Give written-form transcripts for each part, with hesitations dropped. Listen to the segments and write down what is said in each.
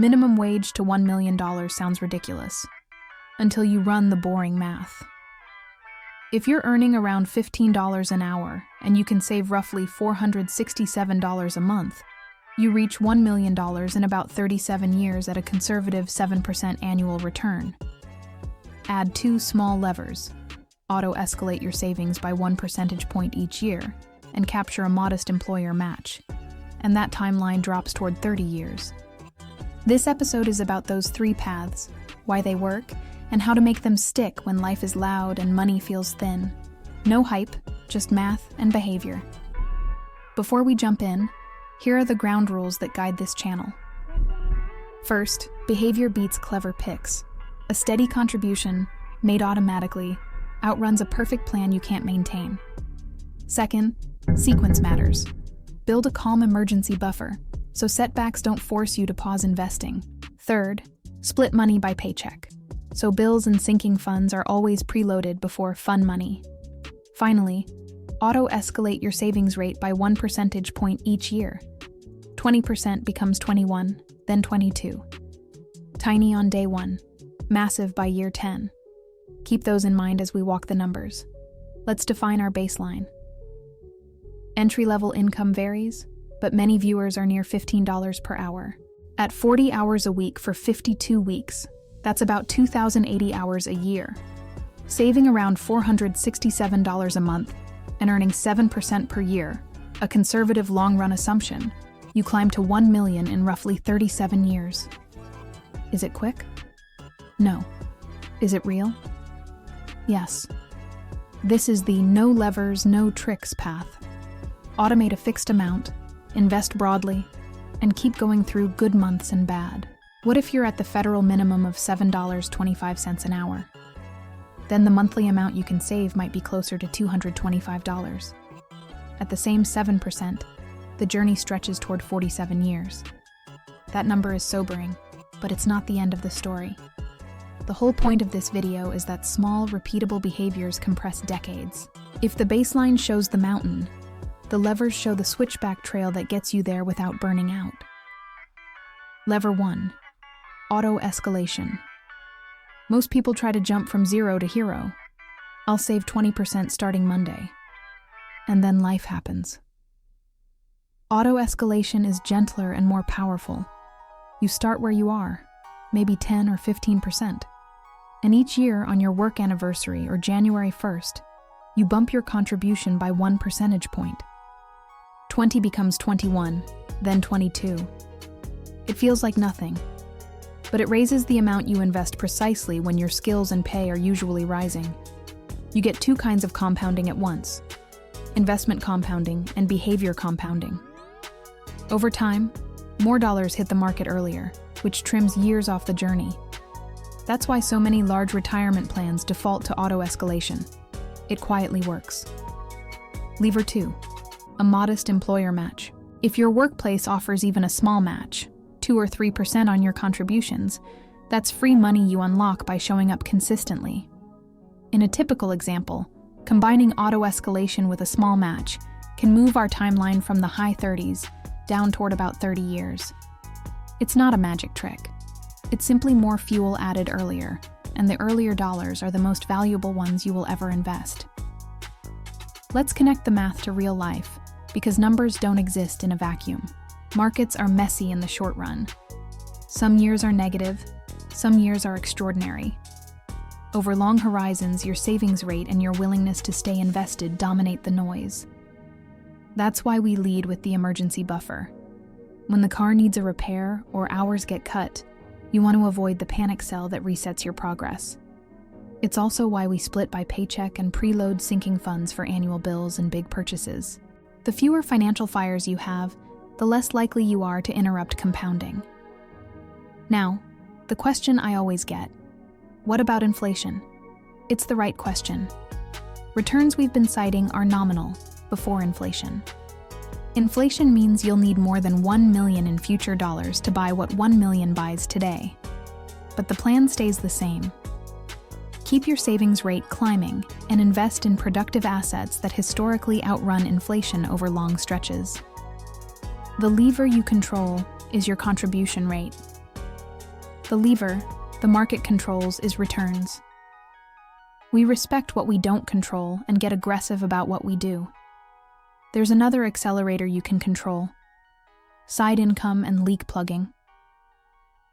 Minimum wage to $1 million sounds ridiculous, until you run the boring math. If you're earning around $15 an hour and you can save roughly $467 a month, you reach $1 million in about 37 years at a conservative 7% annual return. Add two small levers: auto-escalate your savings by 1 percentage point each year, and capture a modest employer match, and that timeline drops toward 30 years. This episode is about those three paths, why they work, and how to make them stick when life is loud and money feels thin. No hype, just math and behavior. Before we jump in, here are the ground rules that guide this channel. First, behavior beats clever picks. A steady contribution, made automatically, outruns a perfect plan you can't maintain. Second, sequence matters. Build a calm emergency buffer, so setbacks don't force you to pause investing. Third, split money by paycheck, so bills and sinking funds are always preloaded before fun money. Finally, auto-escalate your savings rate by 1 percentage point each year. 20% becomes 21, then 22. Tiny on day 1, massive by year 10. Keep those in mind as we walk the numbers. Let's define our baseline. Entry-level income varies, but many viewers are near $15 per hour. At 40 hours a week for 52 weeks, that's about 2,080 hours a year. Saving around $467 a month and earning 7% per year, a conservative long-run assumption, you climb to $1 million in roughly 37 years. Is it quick? No. Is it real? Yes. This is the no levers, no tricks path. Automate a fixed amount, invest broadly, and keep going through good months and bad. What if you're at the federal minimum of $7.25 an hour? Then the monthly amount you can save might be closer to $225. At the same 7%, the journey stretches toward 47 years. That number is sobering, but it's not the end of the story. The whole point of this video is that small, repeatable behaviors compress decades. If the baseline shows the mountain, the levers show the switchback trail that gets you there without burning out. Lever 1. Auto-escalation. Most people try to jump from zero to hero. I'll save 20% starting Monday. And then life happens. Auto-escalation is gentler and more powerful. You start where you are, maybe 10 or 15%. And each year on your work anniversary or January 1st, you bump your contribution by 1 percentage point. 20 becomes 21, then 22. It feels like nothing, but it raises the amount you invest precisely when your skills and pay are usually rising. You get two kinds of compounding at once: investment compounding and behavior compounding. Over time, more dollars hit the market earlier, which trims years off the journey. That's why so many large retirement plans default to auto-escalation. It quietly works. Lever 2. A modest employer match. If your workplace offers even a small match, 2 or 3% on your contributions, that's free money you unlock by showing up consistently. In a typical example, combining auto-escalation with a small match can move our timeline from the high 30s down toward about 30 years. It's not a magic trick. It's simply more fuel added earlier, and the earlier dollars are the most valuable ones you will ever invest. Let's connect the math to real life, because numbers don't exist in a vacuum. Markets are messy in the short run. Some years are negative, some years are extraordinary. Over long horizons, your savings rate and your willingness to stay invested dominate the noise. That's why we lead with the emergency buffer. When the car needs a repair or hours get cut, you want to avoid the panic sell that resets your progress. It's also why we split by paycheck and preload sinking funds for annual bills and big purchases. The fewer financial fires you have, the less likely you are to interrupt compounding. Now, the question I always get: what about inflation? It's the right question. Returns we've been citing are nominal, before inflation. Inflation means you'll need more than $1 million in future dollars to buy what $1 million buys today. But the plan stays the same. Keep your savings rate climbing and invest in productive assets that historically outrun inflation over long stretches. The lever you control is your contribution rate. The lever the market controls is returns. We respect what we don't control and get aggressive about what we do. There's another accelerator you can control: side income and leak plugging.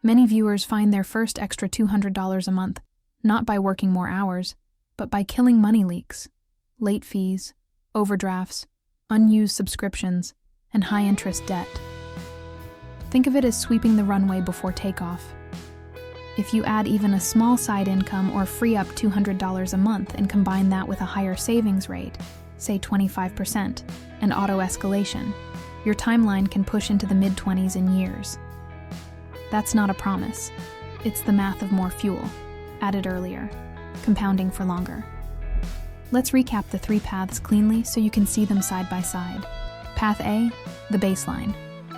Many viewers find their first extra $200 a month not by working more hours, but by killing money leaks, late fees, overdrafts, unused subscriptions, and high-interest debt. Think of it as sweeping the runway before takeoff. If you add even a small side income or free up $200 a month and combine that with a higher savings rate, say 25%, and auto-escalation, your timeline can push into the mid-20s in years. That's not a promise. It's the math of more fuel, added earlier, compounding for longer. Let's recap the three paths cleanly so you can see them side by side. Path A, the baseline,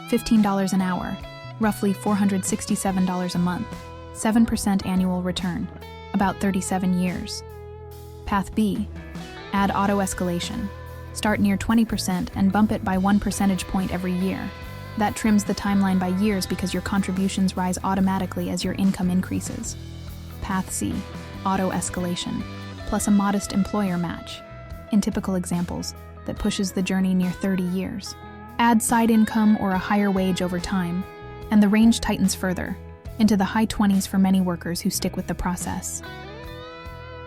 $15 an hour, roughly $467 a month, 7% annual return, about 37 years. Path B, add auto-escalation. Start near 20% and bump it by 1 percentage point every year. That trims the timeline by years because your contributions rise automatically as your income increases. Path C, auto-escalation, plus a modest employer match, in typical examples, that pushes the journey near 30 years. Add side income or a higher wage over time, and the range tightens further, into the high 20s for many workers who stick with the process.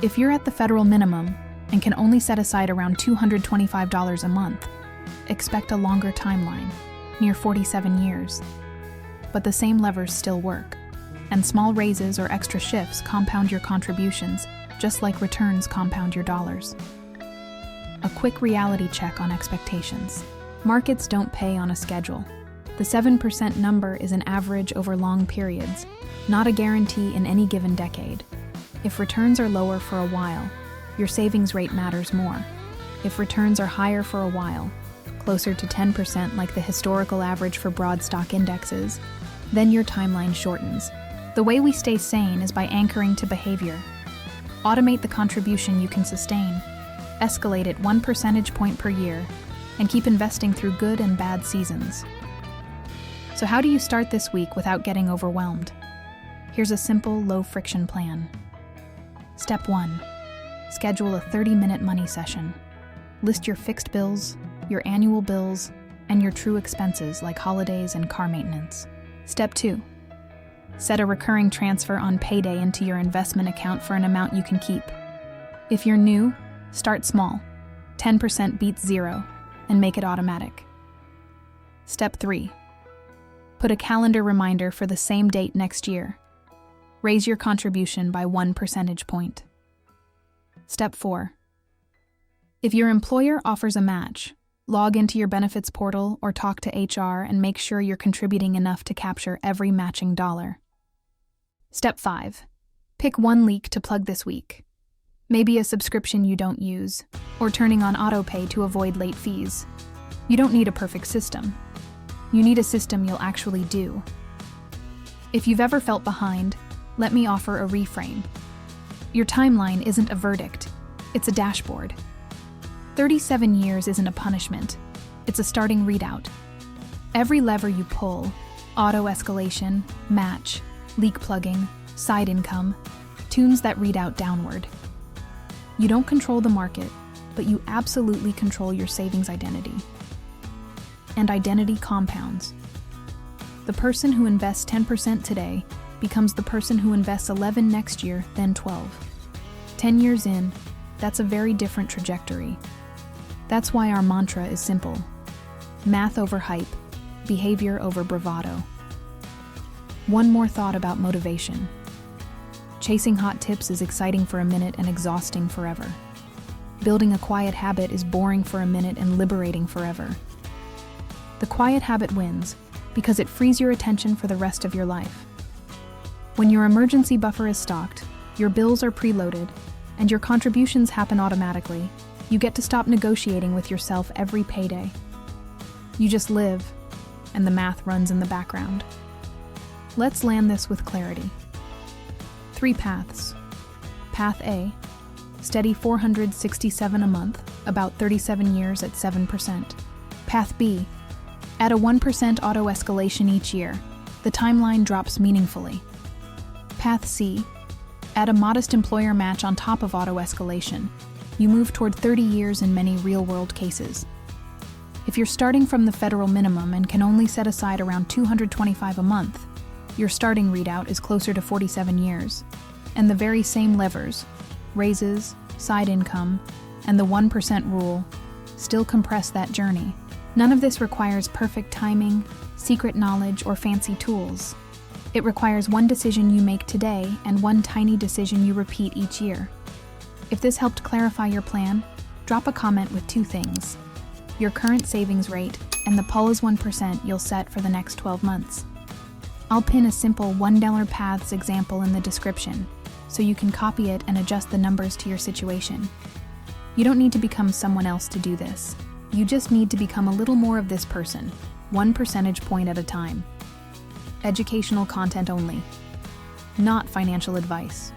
If you're at the federal minimum and can only set aside around $225 a month, expect a longer timeline, near 47 years. But the same levers still work, and small raises or extra shifts compound your contributions, just like returns compound your dollars. A quick reality check on expectations. Markets don't pay on a schedule. The 7% number is an average over long periods, not a guarantee in any given decade. If returns are lower for a while, your savings rate matters more. If returns are higher for a while, closer to 10% like the historical average for broad stock indexes, then your timeline shortens. The way we stay sane is by anchoring to behavior. Automate the contribution you can sustain, escalate it 1 percentage point per year, and keep investing through good and bad seasons. So how do you start this week without getting overwhelmed? Here's a simple, low-friction plan. Step 1. Schedule a 30-minute money session. List your fixed bills, your annual bills, and your true expenses like holidays and car maintenance. Step 2. Set a recurring transfer on payday into your investment account for an amount you can keep. If you're new, start small. 10% beats 0, and make it automatic. Step 3. Put a calendar reminder for the same date next year. Raise your contribution by 1 percentage point. Step 4. If your employer offers a match, log into your benefits portal or talk to HR and make sure you're contributing enough to capture every matching dollar. Step 5. Pick one leak to plug this week. Maybe a subscription you don't use, or turning on autopay to avoid late fees. You don't need a perfect system. You need a system you'll actually do. If you've ever felt behind, let me offer a reframe. Your timeline isn't a verdict, it's a dashboard. 37 years isn't a punishment, it's a starting readout. Every lever you pull, auto-escalation, match, leak plugging, side income, tunes that readout downward. You don't control the market, but you absolutely control your savings identity. And identity compounds. The person who invests 10% today becomes the person who invests 11 next year, then 12. 10 years in, that's a very different trajectory. That's why our mantra is simple. Math over hype, behavior over bravado. One more thought about motivation. Chasing hot tips is exciting for a minute and exhausting forever. Building a quiet habit is boring for a minute and liberating forever. The quiet habit wins because it frees your attention for the rest of your life. When your emergency buffer is stocked, your bills are preloaded, and your contributions happen automatically, you get to stop negotiating with yourself every payday. You just live, and the math runs in the background. Let's land this with clarity. 3 paths. Path A, steady $467 a month, about 37 years at 7%. Path B, add a 1% auto-escalation each year. The timeline drops meaningfully. Path C. Add a modest employer match on top of auto-escalation. You move toward 30 years in many real-world cases. If you're starting from the federal minimum and can only set aside around $225 a month, your starting readout is closer to 47 years. And the very same levers, raises, side income, and the 1% rule, still compress that journey. None of this requires perfect timing, secret knowledge, or fancy tools. It requires one decision you make today and one tiny decision you repeat each year. If this helped clarify your plan, drop a comment with 2 things: your current savings rate and the Paula's 1% you'll set for the next 12 months. I'll pin a simple $1 paths example in the description, so you can copy it and adjust the numbers to your situation. You don't need to become someone else to do this. You just need to become a little more of this person, 1 percentage point at a time. Educational content only, not financial advice.